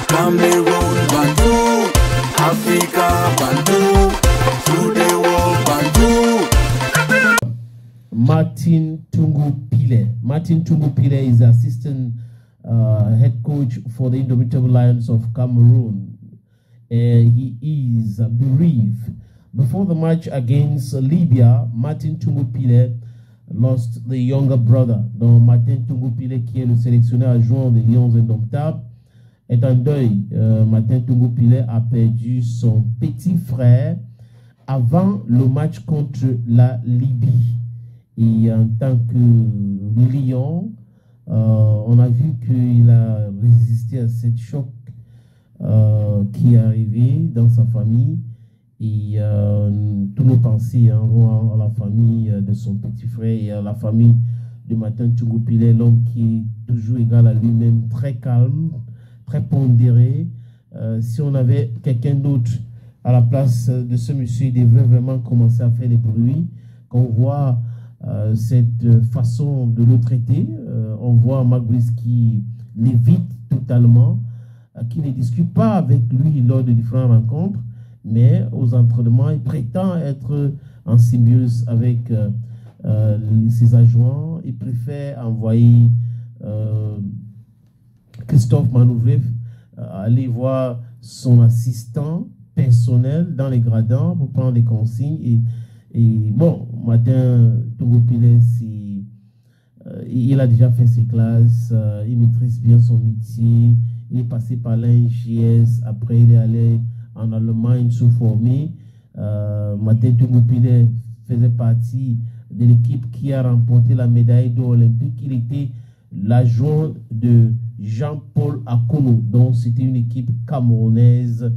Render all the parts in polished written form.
Cameroon Bantu, Africa Bantu, to the world Bantu. Martin Tungu Pile. Martin Tungu Pile is the assistant head coach for the Indomitable Lions of Cameroon. He is bereaved. Before the match against Libya, Martin Tungu Pile lost the younger brother. Donc Martin Tungu Pile, qui est le sélectionneur adjoint des Lions Indomptables, est en deuil. Martin Tungu Pile a perdu son petit frère avant le match contre la Libye. Et en tant que Lion, on a vu qu'il a résisté à cette choc qui est arrivé dans sa famille. Et tous nos pensées vont à la famille de son petit frère et à la famille de Martin Tungu Pile, l'homme qui est toujours égal à lui-même, très calme, très pondéré. Si on avait quelqu'un d'autre à la place de ce monsieur, il devrait vraiment commencer à faire les bruits. Quand on voit cette façon de le traiter, on voit Magbris qui l'évite totalement, qui ne discute pas avec lui lors de différentes rencontres, mais aux entraînements, il prétend être en symbiose avec ses adjoints. Il préfère envoyer Christophe Manouvrev aller voir son assistant personnel dans les gradins pour prendre des consignes. Et bon, Martin Tungu Pile, il a déjà fait ses classes, il maîtrise bien son métier, il est passé par l'INJS, après il est allé en Allemagne se former. Martin Tungu Pile faisait partie de l'équipe qui a remporté la médaille d'or olympique. Il était l'adjoint de Jean-Paul Akono, donc c'était une équipe camerounaise,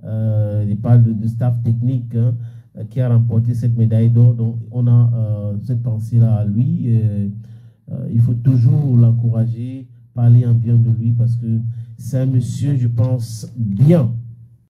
il parle de staff technique, qui a remporté cette médaille d'or. Donc on a cette pensée-là à lui. Il faut toujours l'encourager, parler en bien de lui, parce que c'est un monsieur, je pense, bien.